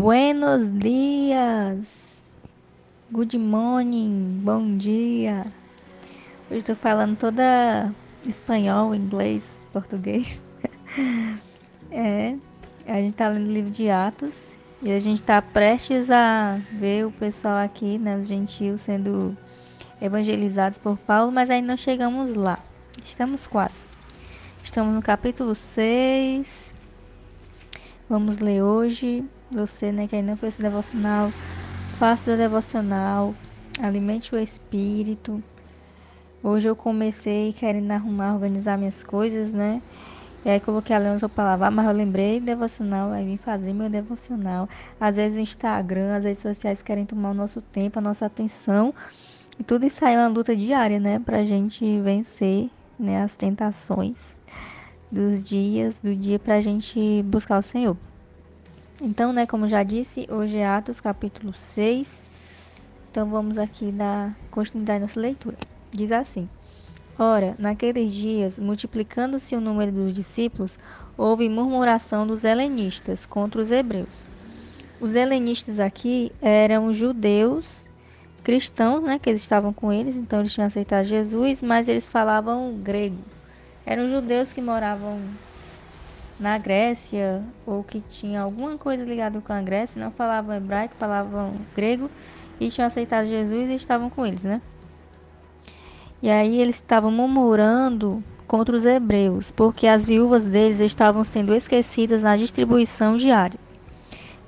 Buenos dias, good morning, bom dia. Hoje estou falando toda espanhol, inglês, português. É, a gente tá lendo o livro de Atos e a gente tá prestes a ver o pessoal aqui, né, os gentios sendo evangelizados por Paulo, mas ainda não chegamos lá. Estamos quase. Estamos no capítulo 6. Vamos ler hoje. Você, né, que ainda não fez o devocional, faça o devocional, alimente o espírito. Hoje eu comecei querendo arrumar, organizar minhas coisas, né? E aí coloquei a Leandro para lavar, mas eu lembrei devocional, aí vim fazer meu devocional. Às vezes o Instagram, as redes sociais querem tomar o nosso tempo, a nossa atenção. E tudo isso aí é uma luta diária, né? Pra gente vencer, né, as tentações dos dias, do dia pra gente buscar o Senhor. Então, né, como já disse, hoje é Atos capítulo 6. Então vamos aqui dar continuidade à nossa leitura. Diz assim: Ora, naqueles dias, multiplicando-se o número dos discípulos, houve murmuração dos helenistas contra os hebreus. Os helenistas aqui eram judeus cristãos, né, que eles estavam com eles, então eles tinham aceitado Jesus, mas eles falavam grego. Eram judeus que moravam na Grécia ou que tinham alguma coisa ligada com a Grécia, não falavam hebraico, falavam grego e tinham aceitado Jesus e estavam com eles, né? E aí eles estavam murmurando contra os hebreus, porque as viúvas deles estavam sendo esquecidas na distribuição diária.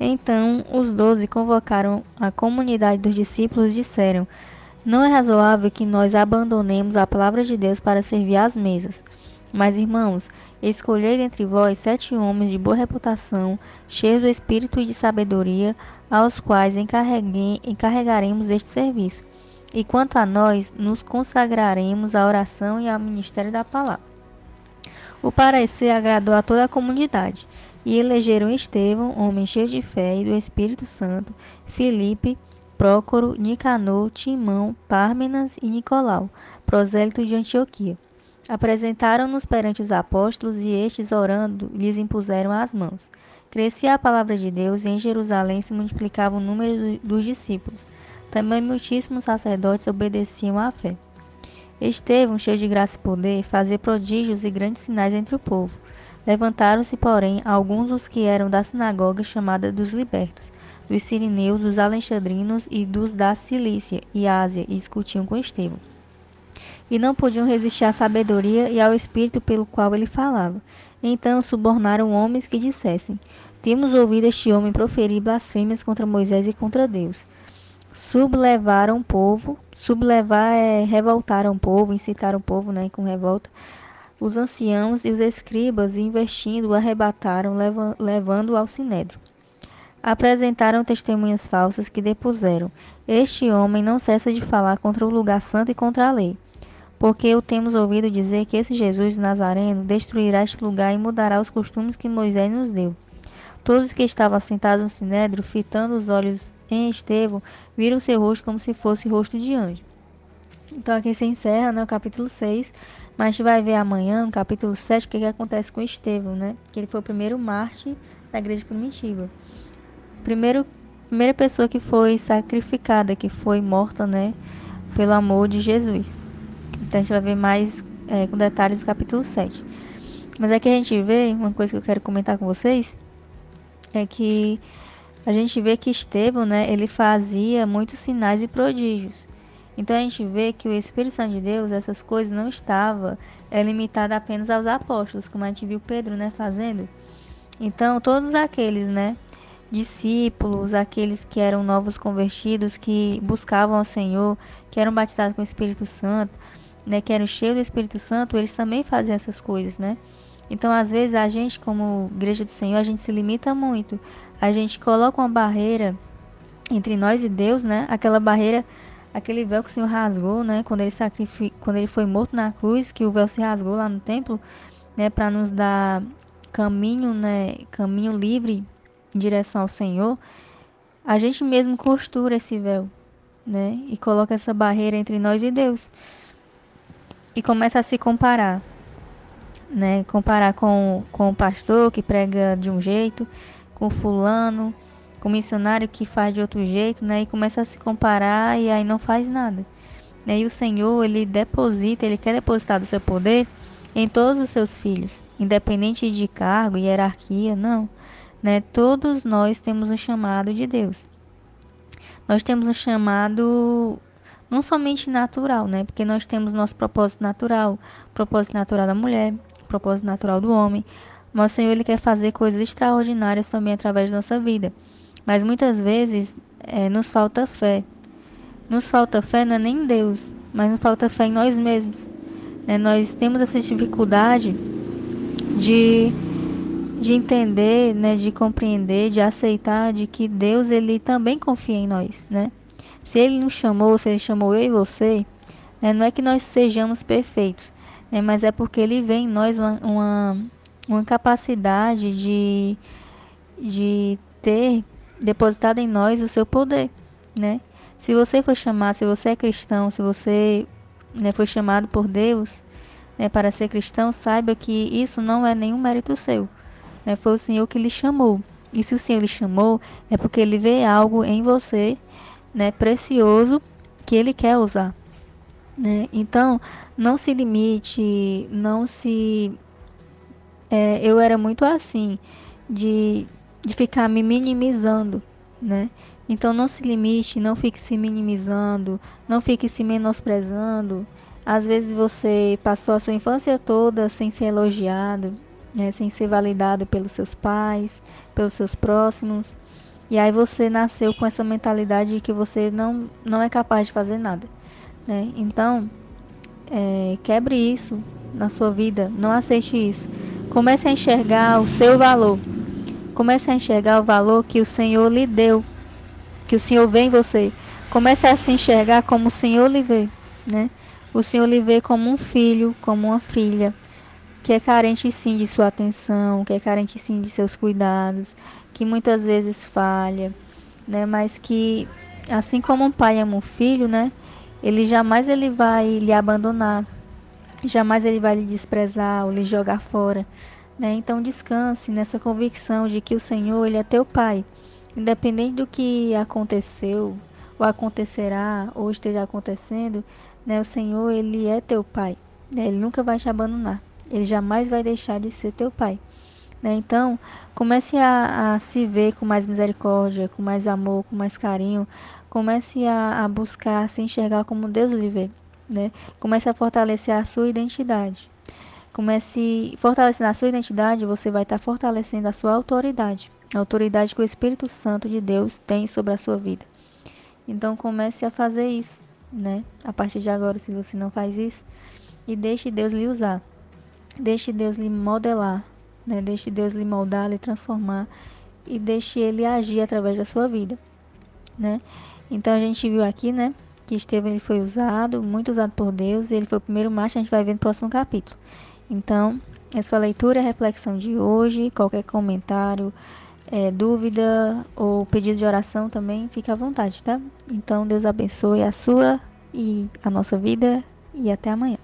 Então os 12 convocaram a comunidade dos discípulos e disseram: Não é razoável que nós abandonemos a palavra de Deus para servir às mesas. Mas, irmãos, escolhei dentre vós 7 homens de boa reputação, cheios do espírito e de sabedoria, aos quais encarregaremos este serviço. E quanto a nós, nos consagraremos à oração e ao ministério da palavra. O parecer agradou a toda a comunidade, e elegeram Estevão, homem cheio de fé e do Espírito Santo, Filipe, Prócoro, Nicanor, Timão, Pármenas e Nicolau, prosélito de Antioquia. Apresentaram-nos perante os apóstolos e estes, orando, lhes impuseram as mãos. Crescia a palavra de Deus e em Jerusalém se multiplicava o número dos discípulos. Também muitíssimos sacerdotes obedeciam à fé. Estevão, cheio de graça e poder, fazia prodígios e grandes sinais entre o povo. Levantaram-se, porém, alguns dos que eram da sinagoga chamada dos libertos, dos sirineus, dos alexandrinos e dos da Cilícia e Ásia, e discutiam com Estevão. E não podiam resistir à sabedoria e ao espírito pelo qual ele falava. Então subornaram homens que dissessem: Temos ouvido este homem proferir blasfêmias contra Moisés e contra Deus. Sublevaram o povo, sublevar é revoltar o povo, incitar o povo, né, com revolta. Os anciãos e os escribas, investindo, o arrebataram, levando-o ao sinédrio. Apresentaram testemunhas falsas que depuseram: Este homem não cessa de falar contra o lugar santo e contra a lei. Porque o temos ouvido dizer que esse Jesus Nazareno destruirá este lugar e mudará os costumes que Moisés nos deu. Todos que estavam sentados no sinédrio, fitando os olhos em Estevão, viram seu rosto como se fosse rosto de anjo. Então aqui se encerra, né, o capítulo 6, mas a gente vai ver amanhã, no capítulo 7, o que acontece com Estevão, né? Que ele foi o primeiro mártir da igreja primitiva. Primeira pessoa que foi sacrificada, que foi morta, né, pelo amor de Jesus. Então a gente vai ver mais com detalhes do capítulo 7. Mas aqui a gente vê, uma coisa que eu quero comentar com vocês, é que a gente vê que Estevão, né, ele fazia muitos sinais e prodígios. Então a gente vê que o Espírito Santo de Deus, essas coisas não estava limitado apenas aos apóstolos, como a gente viu Pedro, né, fazendo. Então todos aqueles, né, discípulos, aqueles que eram novos convertidos, que buscavam ao Senhor, que eram batizados com o Espírito Santo, né, que eram cheios do Espírito Santo, eles também faziam essas coisas, né? Então, às vezes, a gente, como igreja do Senhor, a gente se limita muito. A gente coloca uma barreira entre nós e Deus, né? Aquela barreira, aquele véu que o Senhor rasgou, né? Quando ele foi morto na cruz, que o véu se rasgou lá no templo, né? Para nos dar caminho, né? Caminho livre em direção ao Senhor. A gente mesmo costura esse véu, né? E coloca essa barreira entre nós e Deus. E começa a se comparar, né? Comparar com o pastor que prega de um jeito, com fulano, com missionário que faz de outro jeito, né? E começa a se comparar e aí não faz nada, né? E o Senhor, ele quer depositar do seu poder em todos os seus filhos, independente de cargo, hierarquia, não, né? Todos nós temos um chamado de Deus. Nós temos um chamado não somente natural, né? Porque nós temos nosso propósito natural da mulher, propósito natural do homem. Mas o Senhor, ele quer fazer coisas extraordinárias também através da nossa vida. Mas muitas vezes nos falta fé. Nos falta fé não é nem em Deus, mas nos falta fé em nós mesmos, né? Nós temos essa dificuldade de, de entender, né? De compreender, de aceitar de que Deus, ele também confia em nós, né? Se ele nos chamou, se ele chamou eu e você, né? Não é que nós sejamos perfeitos, né? Mas é porque ele vê em nós uma capacidade de ter depositado em nós o seu poder, né? Se você foi chamado, se você é cristão, se você, né, foi chamado por Deus, né, para ser cristão, saiba que isso não é nenhum mérito seu, né? Foi o Senhor que lhe chamou. E se o Senhor lhe chamou, é porque ele vê algo em você, né, precioso, que ele quer usar, né? Então, não se limite, não se eu era muito assim, de, de ficar me minimizando, né? Então não se limite, não fique se minimizando, não fique se menosprezando. Às vezes você passou a sua infância toda sem ser elogiado, né? Sem ser validado pelos seus pais, pelos seus próximos. E aí você nasceu com essa mentalidade de que você não é capaz de fazer nada, né? Então, quebre isso na sua vida, não aceite isso. Comece a enxergar o seu valor. Comece a enxergar o valor que o Senhor lhe deu, que o Senhor vê em você. Comece a se enxergar como o Senhor lhe vê, né? O Senhor lhe vê como um filho, como uma filha, que é carente sim de sua atenção, que é carente sim de seus cuidados, que muitas vezes falha, né? Mas que assim como um pai ama um filho, né? Ele vai lhe abandonar, jamais ele vai lhe desprezar ou lhe jogar fora, né? Então descanse nessa convicção de que o Senhor, ele é teu pai. Independente do que aconteceu, ou acontecerá, ou esteja acontecendo, né? O Senhor, ele é teu pai, né? Ele nunca vai te abandonar. Ele jamais vai deixar de ser teu pai, né? Então, comece a se ver com mais misericórdia, com mais amor, com mais carinho. Comece a buscar se enxergar como Deus lhe vê, né? Comece a fortalecer a sua identidade. Comece fortalecendo a sua identidade, você vai estar fortalecendo a sua autoridade. A autoridade que o Espírito Santo de Deus tem sobre a sua vida. Então comece a fazer isso, né? A partir de agora, se você não faz isso, e deixe Deus lhe usar. Deixe Deus lhe modelar, né? Deixe Deus lhe moldar, lhe transformar e deixe ele agir através da sua vida, né? Então a gente viu aqui, né, que Estevão, ele foi usado, muito usado por Deus, e ele foi o primeiro mártir. A gente vai ver no próximo capítulo. Então, essa foi a leitura e a reflexão de hoje. Qualquer comentário, dúvida ou pedido de oração também, fica à vontade, tá? Então, Deus abençoe a sua e a nossa vida e até amanhã.